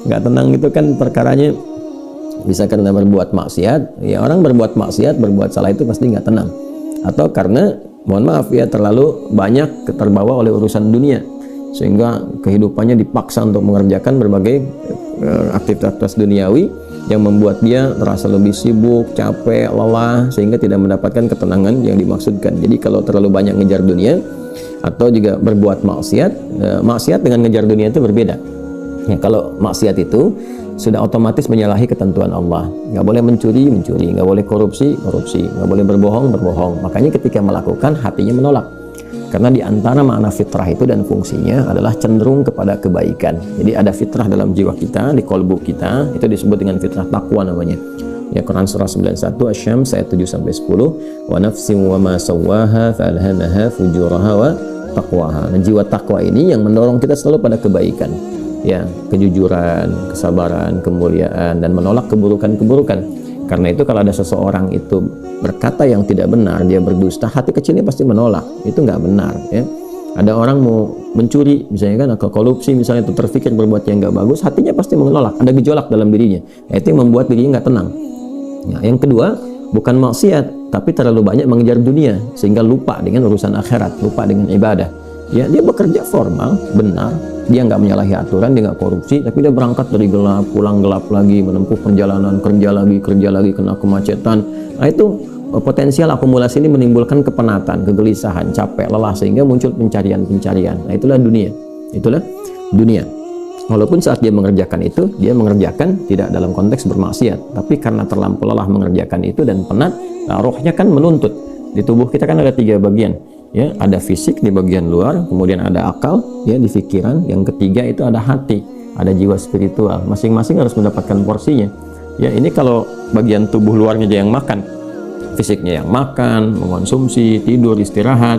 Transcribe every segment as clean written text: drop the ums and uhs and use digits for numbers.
Nggak tenang itu kan perkaranya bisa karena berbuat maksiat. Ya orang berbuat maksiat, berbuat salah itu pasti nggak tenang. Atau karena mohon maaf ya terlalu banyak terbawa oleh urusan dunia sehingga kehidupannya dipaksa untuk mengerjakan berbagai aktivitas duniawi yang membuat dia terasa lebih sibuk, capek, lelah sehingga tidak mendapatkan ketenangan yang dimaksudkan. Jadi kalau terlalu banyak ngejar dunia atau juga berbuat maksiat, maksiat dengan ngejar dunia itu berbeda. Ya, kalau maksiat itu sudah otomatis menyalahi ketentuan Allah. Nggak boleh mencuri, nggak boleh korupsi, nggak boleh berbohong. Makanya ketika melakukan hatinya menolak. Karena di antara makna fitrah itu dan fungsinya adalah cenderung kepada kebaikan. Jadi ada fitrah dalam jiwa kita, di kolbu kita, itu disebut dengan fitrah takwa namanya. Ya, Quran surah 91 Asy-Syams ayat 7-10, wa nafsin wa ma sawwaha fa'alhamaha fujuraha wa taqwaha. Nah, jiwa takwa ini yang mendorong kita selalu pada kebaikan. Ya, kejujuran, kesabaran, kemuliaan, dan menolak keburukan-keburukan. Karena itu kalau ada seseorang itu berkata yang tidak benar, dia berdusta, hati kecilnya pasti menolak. Itu nggak benar ya. Ada orang mau mencuri misalnya kan, atau korupsi misalnya, itu terfikir berbuat yang nggak bagus, hatinya pasti menolak. Ada gejolak dalam dirinya. Nah, itu yang membuat dirinya nggak tenang. Nah, yang kedua, bukan maksiat, tapi terlalu banyak mengejar dunia sehingga lupa dengan urusan akhirat, lupa dengan ibadah. Ya, dia bekerja formal, benar, dia nggak menyalahi aturan, dia nggak korupsi, tapi dia berangkat dari gelap, pulang gelap lagi, menempuh perjalanan, kerja lagi, kena kemacetan. Nah, itu potensial akumulasi ini menimbulkan kepenatan, kegelisahan, capek, lelah, sehingga muncul pencarian. Nah, itulah dunia. Walaupun saat dia mengerjakan itu, dia mengerjakan tidak dalam konteks bermaksiat, tapi karena terlampau lelah mengerjakan itu dan penat, nah, rohnya kan menuntut. Di tubuh kita kan ada 3 bagian. Ya, ada fisik di bagian luar, kemudian ada akal ya di pikiran, yang ketiga itu ada hati, ada jiwa spiritual. Masing-masing harus mendapatkan porsinya. Ya, ini kalau bagian tubuh luarnya aja yang makan, fisiknya yang makan, mengonsumsi, tidur, istirahat.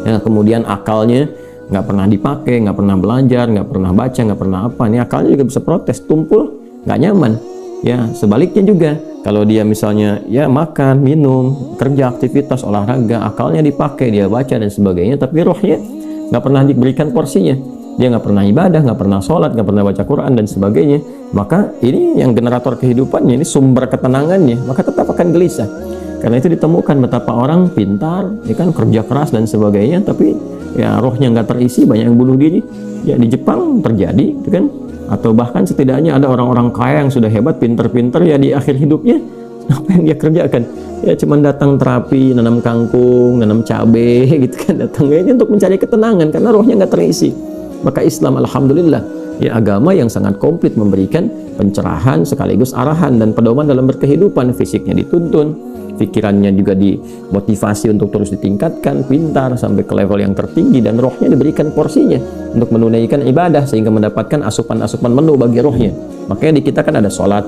Ya, kemudian akalnya nggak pernah dipakai, nggak pernah belajar, nggak pernah baca, nggak pernah apa. Ini akalnya juga bisa protes, tumpul, nggak nyaman. Ya, sebaliknya juga kalau dia misalnya ya makan, minum, kerja, aktivitas, olahraga, akalnya dipakai, dia baca dan sebagainya, tapi rohnya nggak pernah diberikan porsinya. Dia nggak pernah ibadah, nggak pernah sholat, nggak pernah baca Quran dan sebagainya. Maka ini yang generator kehidupannya, ini sumber ketenangannya, maka tetap akan gelisah. Karena itu ditemukan betapa orang pintar, ya kan, kerja keras dan sebagainya, tapi ya rohnya nggak terisi, banyak yang bunuh diri. Ya di Jepang terjadi, gitu kan. Atau bahkan setidaknya ada orang-orang kaya yang sudah hebat, pinter-pinter, ya di akhir hidupnya apa yang dia kerjakan? Ya cuma datang terapi, nanam kangkung, nanam cabai gitu kan, datangnya untuk mencari ketenangan karena rohnya nggak terisi. Maka Islam alhamdulillah ya agama yang sangat komplit, memberikan pencerahan sekaligus arahan dan pedoman dalam berkehidupan. Fisiknya dituntun, pikirannya juga dimotivasi untuk terus ditingkatkan, pintar sampai ke level yang tertinggi, dan rohnya diberikan porsinya untuk menunaikan ibadah sehingga mendapatkan asupan-asupan menu bagi rohnya. Makanya di kita kan ada sholat,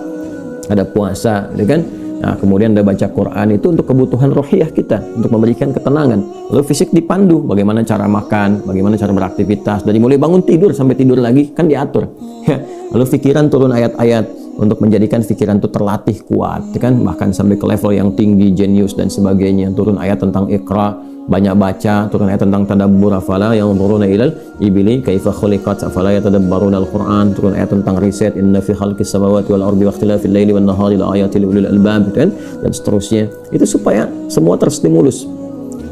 ada puasa, ya kan? Nah, kemudian ada baca Quran, itu untuk kebutuhan rohiyah kita, untuk memberikan ketenangan. Lalu fisik dipandu, bagaimana cara makan, bagaimana cara beraktivitas, dari mulai bangun tidur sampai tidur lagi kan diatur. Ya. Lalu pikiran turun ayat-ayat untuk menjadikan pikiran itu terlatih kuat, ya kan? Bahkan sampai ke level yang tinggi, jenius dan sebagainya. Turun ayat tentang Iqra, banyak baca, turun ayat tentang tadabbur, afala yanzuruna ilal ibili kaifa khuliqat afala yatadabbaruna al-Qur'an, turun ayat tentang riset, inna fi khalqis samawati wal ardi wa ikhtilafil laili wan nahari la ayatil ulil albab, kan? Dan seterusnya. Itu supaya semua terstimulus.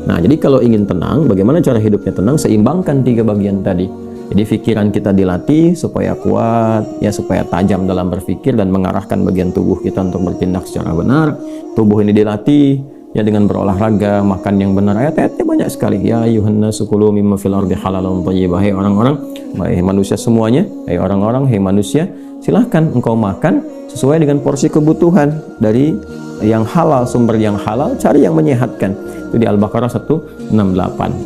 Nah, jadi kalau ingin tenang, bagaimana cara hidupnya tenang? Seimbangkan 3 bagian tadi. Jadi pikiran kita dilatih supaya kuat, ya supaya tajam dalam berpikir dan mengarahkan bagian tubuh kita untuk bertindak secara benar. Tubuh ini dilatih ya dengan berolahraga, makan yang benar. Ayat-ayatnya banyak sekali. Ya ayyuhan nasu kulu mimma fil ardi halalan thayyibah. Hai orang-orang, hai manusia semuanya, hai orang-orang, hai manusia, silahkan engkau makan sesuai dengan porsi kebutuhan dari yang halal, sumber yang halal, cari yang menyehatkan. Itu di Al-Baqarah 168.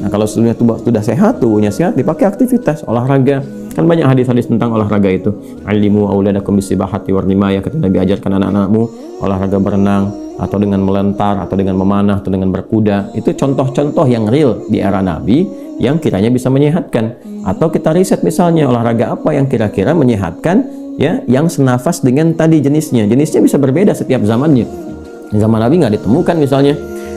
Nah, kalau sudah sehat, tubuhnya sehat, dipakai aktivitas, olahraga. Kan banyak hadis-hadis tentang olahraga itu. Alimu auladakum bisibahati warnimaya, ketika Nabi ajarkan anak-anakmu olahraga berenang, atau dengan melentar, atau dengan memanah, atau dengan berkuda. Itu contoh-contoh yang real di era Nabi yang kiranya bisa menyehatkan. Atau kita riset misalnya olahraga apa yang kira-kira menyehatkan, ya, yang senafas dengan tadi jenisnya. Jenisnya bisa berbeda setiap zamannya. Zaman Nabi nggak ditemukan misalnya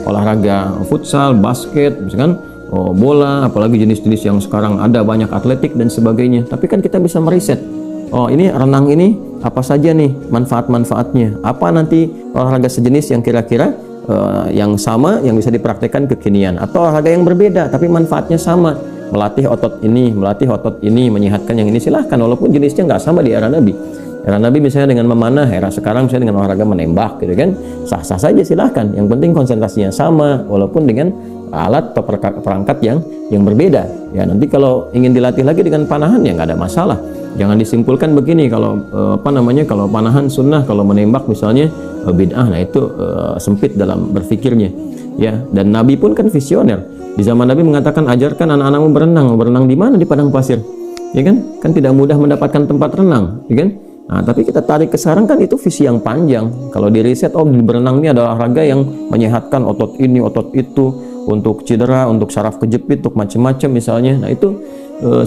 olahraga futsal, basket, misalkan bola, apalagi jenis-jenis yang sekarang ada banyak atletik dan sebagainya. Tapi kan kita bisa meriset, Oh, ini renang ini apa saja nih manfaat-manfaatnya? Apa nanti olahraga sejenis yang kira-kira yang sama yang bisa dipraktekkan kekinian, atau olahraga yang berbeda tapi manfaatnya sama, melatih otot ini, menyehatkan yang ini, silahkan, walaupun jenisnya nggak sama di era Nabi. Era Nabi misalnya dengan memanah, era sekarang misalnya dengan olahraga menembak gitu kan, sah-sah saja, silahkan. Yang penting konsentrasinya sama, walaupun dengan alat atau perangkat yang berbeda. Ya, nanti kalau ingin dilatih lagi dengan panahan ya nggak ada masalah. Jangan disimpulkan begini, kalau kalau panahan sunnah, kalau menembak misalnya bid'ah, nah itu sempit dalam berpikirnya. Ya, dan Nabi pun kan visioner. Di zaman Nabi mengatakan, ajarkan anak-anakmu berenang di mana? Di padang pasir. Ya kan? Kan tidak mudah mendapatkan tempat renang, ya kan? Nah, tapi kita tarik ke sekarang kan itu visi yang panjang. Kalau di riset, di berenang ini ada olahraga yang menyehatkan otot ini, otot itu, untuk cedera, untuk saraf kejepit, untuk macam-macam misalnya. Nah, itu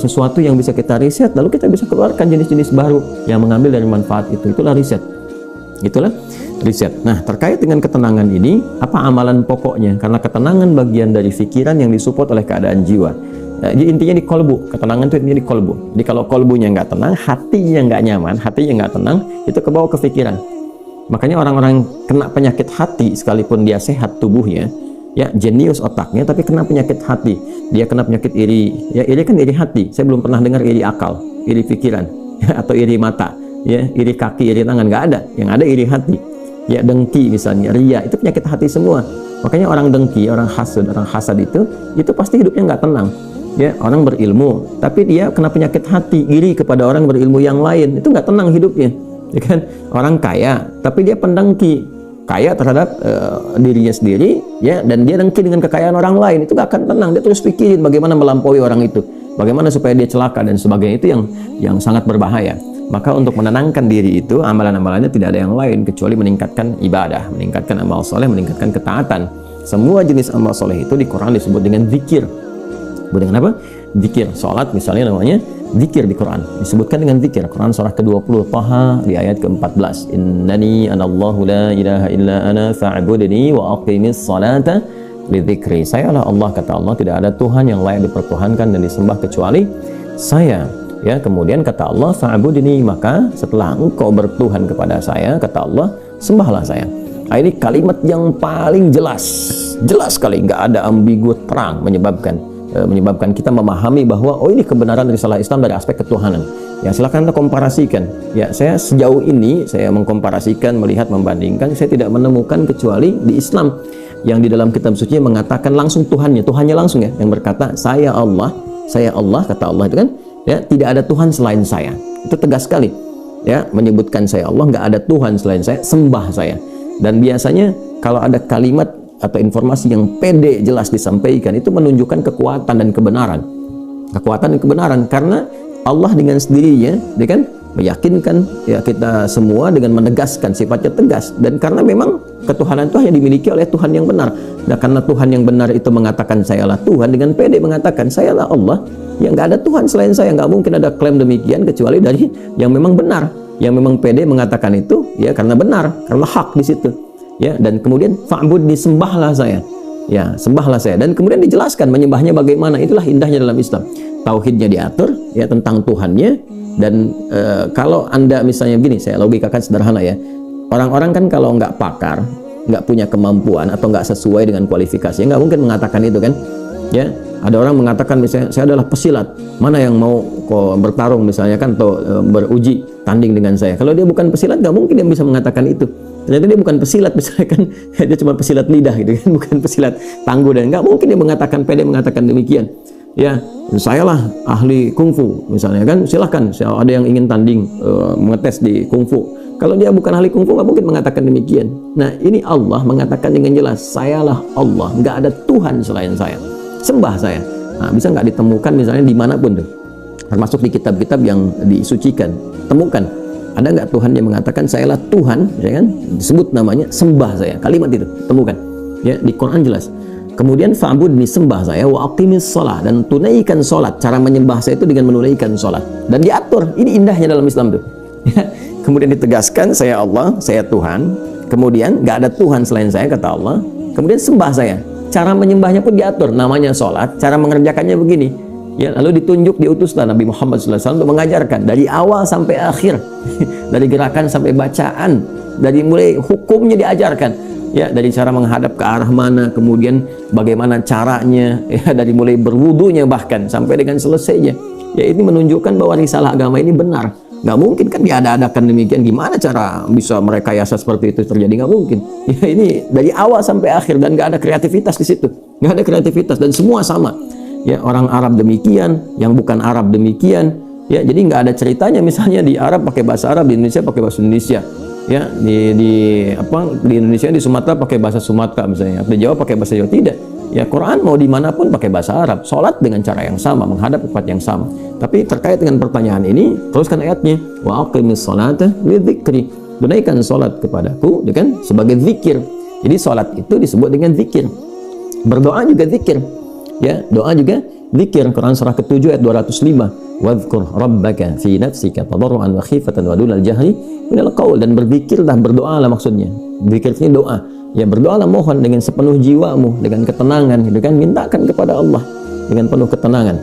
sesuatu yang bisa kita riset, lalu kita bisa keluarkan jenis-jenis baru yang mengambil dari manfaat itu. Itulah riset. Itulah riset. Nah, terkait dengan ketenangan ini, apa amalan pokoknya? Karena ketenangan bagian dari pikiran yang disupport oleh keadaan jiwa. Nah, intinya di kolbu, ketenangan itu intinya di kolbu. Jadi kalau kolbunya nggak tenang, hatinya nggak nyaman, hatinya nggak tenang, itu kebawa ke pikiran. Makanya orang-orang kena penyakit hati, sekalipun dia sehat tubuhnya, ya jenius otaknya, tapi kena penyakit hati. Dia kena penyakit iri. Ya, iri kan iri hati. Saya belum pernah dengar iri akal, iri pikiran, ya, atau iri mata, ya, iri kaki, iri tangan, nggak ada. Yang ada iri hati. Ya, dengki misalnya, ria, itu penyakit hati semua. Makanya orang dengki, orang hasad itu pasti hidupnya nggak tenang. Ya, orang berilmu tapi dia kena penyakit hati, iri kepada orang berilmu yang lain, itu nggak tenang hidupnya, ya kan? Orang kaya tapi dia pendengki, kaya terhadap dirinya sendiri, ya, dan dia dengki dengan kekayaan orang lain, itu nggak akan tenang. Dia terus pikirin bagaimana melampaui orang itu, bagaimana supaya dia celaka dan sebagainya. Itu yang sangat berbahaya. Maka untuk menenangkan diri itu, amalan-amalannya tidak ada yang lain kecuali meningkatkan ibadah, meningkatkan amal soleh, meningkatkan ketaatan. Semua jenis amal soleh itu di Quran disebut dengan zikir. Dengan apa? Zikir. Salat misalnya namanya zikir di Quran, disebutkan dengan zikir. Quran surah ke-20 Taha di ayat ke-14, innani anallahu la ilaha illa ana fa'budni wa aqimis salata li dzikri. Sayalah Allah, kata Allah, tidak ada Tuhan yang layak dipertuhankan dan disembah kecuali saya. Ya, kemudian kata Allah, fa'budni, maka setelah engkau bertuhan kepada saya, kata Allah, sembahlah saya. Nah, ini kalimat yang paling jelas sekali, nggak ada ambigu, terang, menyebabkan kita memahami bahwa ini kebenaran risalah Islam dari aspek ketuhanan. Ya, silakan Anda komparasikan. Ya, saya sejauh ini saya mengkomparasikan, melihat, membandingkan, saya tidak menemukan kecuali di Islam yang di dalam kitab suci mengatakan langsung Tuhannya langsung, ya, yang berkata saya Allah, kata Allah itu kan, ya, tidak ada Tuhan selain saya. Itu tegas sekali, ya, menyebutkan saya Allah, nggak ada Tuhan selain saya, sembah saya. Dan biasanya kalau ada kalimat atau informasi yang pede jelas disampaikan, itu menunjukkan kekuatan dan kebenaran. Karena Allah dengan sendirinya, dia kan meyakinkan, ya, kita semua dengan menegaskan sifatnya tegas. Dan karena memang ketuhanan itu hanya dimiliki oleh Tuhan yang benar. Nah, karena Tuhan yang benar itu mengatakan sayalah Tuhan, dengan pede mengatakan sayalah Allah, ya nggak ada Tuhan selain saya. Nggak mungkin ada klaim demikian kecuali dari yang memang benar, yang memang pede mengatakan itu, ya, karena benar, karena hak di situ. Ya, dan kemudian fa'bud, disembahlah saya. Ya, sembahlah saya. Dan kemudian dijelaskan menyembahnya bagaimana. Itulah indahnya dalam Islam. Tauhidnya diatur, ya, tentang Tuhannya. Dan kalau Anda misalnya gini, saya logikakan sederhana, ya. Orang-orang kan kalau nggak pakar, nggak punya kemampuan atau nggak sesuai dengan kualifikasi, nggak mungkin mengatakan itu kan. Ya, ada orang mengatakan misalnya saya adalah pesilat, mana yang mau bertarung misalnya kan, atau beruji tanding dengan saya. Kalau dia bukan pesilat, nggak mungkin dia bisa mengatakan itu. Ternyata dia bukan pesilat misalnya kan, dia cuma pesilat lidah gitu kan, bukan pesilat tangguh, dan nggak mungkin dia mengatakan, pede mengatakan demikian. Ya, saya lah ahli kungfu misalnya kan, silahkan, ada yang ingin tanding mengetes di kungfu. Kalau dia bukan ahli kungfu, nggak mungkin mengatakan demikian. Nah, ini Allah mengatakan dengan jelas, sayalah Allah, nggak ada Tuhan selain saya, sembah saya. Nah, bisa nggak ditemukan misalnya dimanapun tuh, termasuk di kitab-kitab yang disucikan, temukan ada nggak Tuhan yang mengatakan sayalah Tuhan, ya kan, disebut namanya, sembah saya, kalimat itu temukan, ya, di Quran jelas. Kemudian fa'budni, sembah saya, wa aqimis shalah, dan tunaikan salat. Cara menyembah saya itu dengan menunaikan salat, dan diatur. Ini indahnya dalam Islam tuh. Kemudian ditegaskan saya Allah, saya Tuhan. Kemudian nggak ada Tuhan selain saya, kata Allah. Kemudian sembah saya. Cara menyembahnya pun diatur, namanya salat. Cara mengerjakannya begini. Ya, lalu diutuslah Nabi Muhammad SAW untuk mengajarkan dari awal sampai akhir, dari gerakan sampai bacaan, dari mulai hukumnya diajarkan, ya, dari cara menghadap ke arah mana, kemudian bagaimana caranya, ya, dari mulai berwudunya bahkan sampai dengan selesainya. Ya, ini menunjukkan bahwa risalah agama ini benar. Nggak mungkin kan diada-adakan demikian. Gimana cara bisa merekayasa seperti itu terjadi? Nggak mungkin. Ya, ini dari awal sampai akhir dan nggak ada kreativitas di situ. Nggak ada kreativitas dan semua sama. Ya, orang Arab demikian, yang bukan Arab demikian. Ya, jadi nggak ada ceritanya misalnya di Arab pakai bahasa Arab, di Indonesia pakai bahasa Indonesia. Ya, di Indonesia, di Sumatera pakai bahasa Sumatera misalnya, di Jawa pakai bahasa Jawa. Tidak. Ya, Quran mau dimanapun pakai bahasa Arab, sholat dengan cara yang sama, menghadap tempat yang sama. Tapi terkait dengan pertanyaan ini, teruskan ayatnya, wa aqimis sholata lidzikri, tunaikan sholat kepadaku dengan sebagai zikir. Jadi sholat itu disebut dengan zikir, berdoa juga zikir. Ya, doa juga zikir. Quran surah ke-7 ayat 205, wadhkur rabbaka fi nafsika tadarruan wa khifatan wa dunal jahri minal qaul, dan berzikirlah, berdoalah maksudnya. Zikir ini doa. Ya, berdoalah, mohon dengan sepenuh jiwamu, dengan ketenangan, gitu kan, mintakan kepada Allah dengan penuh ketenangan.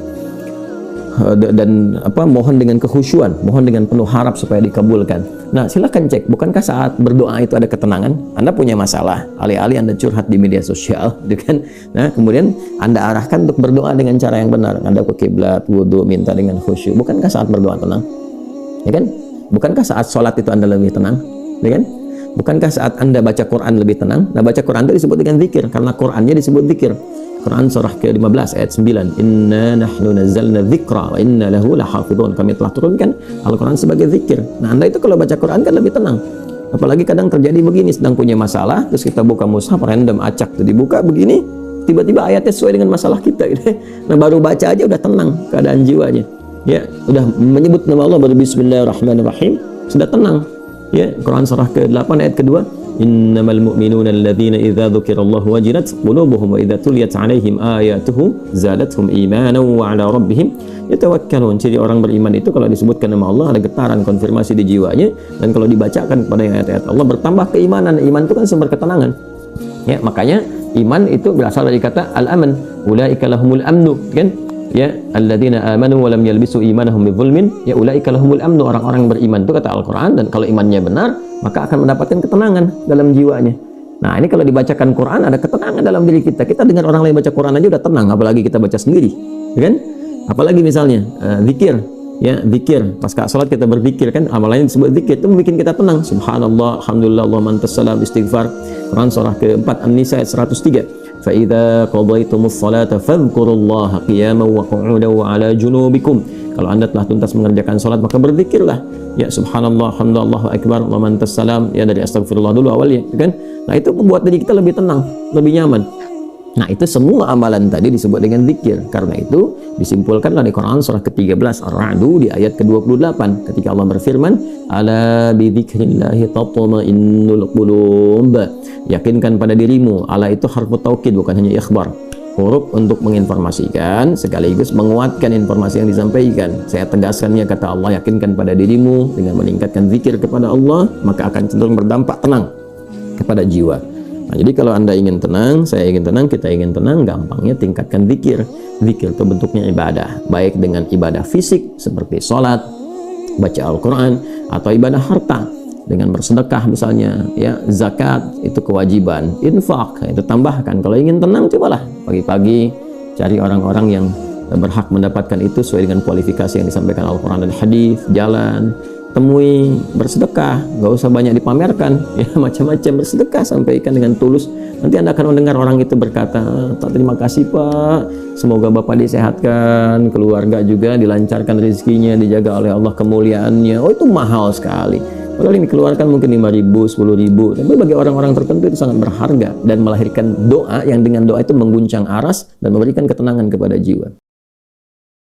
Dan mohon dengan kekhusyuan, mohon dengan penuh harap supaya dikabulkan. Nah, silakan cek, bukankah saat berdoa itu ada ketenangan? Anda punya masalah, alih-alih Anda curhat di media sosial, gitu kan? Nah, kemudian Anda arahkan untuk berdoa dengan cara yang benar. Anda ke kiblat, wudu, minta dengan khusyuk. Bukankah saat berdoa tenang? Ya kan? Bukankah saat sholat itu Anda lebih tenang? Ya kan? Bukankah saat Anda baca Quran lebih tenang? Nah, baca Quran itu disebut dengan zikir, karena Qurannya disebut zikir. Quran surah ke-15 ayat 9, inna nahnu nazzalna dzikra wa inna lahu lahafidhun, kami telah turunkan Al-Quran sebagai zikir. Nah, Anda itu kalau baca Quran kan lebih tenang. Apalagi kadang terjadi begini, sedang punya masalah, terus kita buka mushaf random, acak tuh dibuka begini, tiba-tiba ayatnya sesuai dengan masalah kita gitu. Nah, baru baca aja udah tenang keadaan jiwanya. Ya, udah menyebut nama Allah, baru bismillahirrahmanirrahim, sudah tenang. Ya, Quran surah ke-8 ayat kedua, innamal mu'minuna alladzina idza dzukirallahu wajilat qulubuhum wa idza tuliyat 'alaihim ayatuhu zadatuhum imanan wa 'ala rabbihim yatawakkalun. Ciri orang beriman itu kalau disebutkan nama Allah ada getaran konfirmasi di jiwanya, dan kalau dibacakan kepada ayat-ayat Allah bertambah keimanan. Iman itu kan sumber ketenangan. Ya, makanya iman itu berasal dari kata al-aman, ulaika lahumul amnu, kan? Ya, alladzina amanu wa lam yalbisu imanahum bidzulmin, ya ulaika lahumul amnu, orang-orang yang beriman itu kata Al-Qur'an, dan kalau imannya benar maka akan mendapatkan ketenangan dalam jiwanya. Nah, ini kalau dibacakan Quran ada ketenangan dalam diri kita. Kita dengar orang lain baca Quran aja udah tenang, apalagi kita baca sendiri, ya kan? Apalagi misalnya zikir, ya, zikir pas salat kita berzikir kan, amalannya disebut zikir, itu membuat kita tenang. Subhanallah, alhamdulillah, Allahumma antas salam, istighfar. Quran surah ke-4 An-Nisa ayat 103, فَإِذَا قَضَيْتُمُ الصَّلَاةَ فَاذْكُرُوا اللَّهَ قِيَامًا وَقُعُودًا وَعَلَى جُنُوبِكُمْ. Kalau Anda telah tuntas mengerjakan salat maka berzikirlah. Ya, subhanallah, alhamdulillah, Allahu akbar, Allahumma antas salam, ya, dari astagfirullah dulu awalnya, kan? Nah, itu membuat diri kita lebih tenang, lebih nyaman. Nah, itu semua amalan tadi disebut dengan zikir. Karena itu disimpulkanlah di Quran surah ke-13 Ar-Ra'd di ayat ke-28 ketika Allah berfirman, ala bi dzikrillahi tatma'innul qulub. Yakinkan pada dirimu. Ala itu harfu taukid, bukan hanya ikhbar. Huruf untuk menginformasikan sekaligus menguatkan informasi yang disampaikan. Saya tegaskannya, kata Allah, yakinkan pada dirimu dengan meningkatkan zikir kepada Allah, maka akan cenderung berdampak tenang kepada jiwa. Nah, jadi kalau Anda ingin tenang, saya ingin tenang, kita ingin tenang, gampangnya tingkatkan zikir. Zikir itu bentuknya ibadah, baik dengan ibadah fisik seperti sholat, baca Al-Quran, atau ibadah harta dengan bersedekah misalnya, ya, zakat itu kewajiban, infak itu tambahkan. Kalau ingin tenang, cobalah pagi-pagi cari orang-orang yang berhak mendapatkan itu sesuai dengan kualifikasi yang disampaikan Al-Quran dan hadis, jalan, temui, bersedekah, nggak usah banyak dipamerkan, ya, macam-macam bersedekah, sampaikan dengan tulus. Nanti Anda akan mendengar orang itu berkata, terima kasih Pak, semoga Bapak disehatkan, keluarga juga dilancarkan rezekinya, dijaga oleh Allah kemuliaannya. Oh, itu mahal sekali. Kalau ini dikeluarkan mungkin 5.000, 10.000, tapi bagi orang-orang tertentu itu sangat berharga dan melahirkan doa yang dengan doa itu mengguncang aras dan memberikan ketenangan kepada jiwa.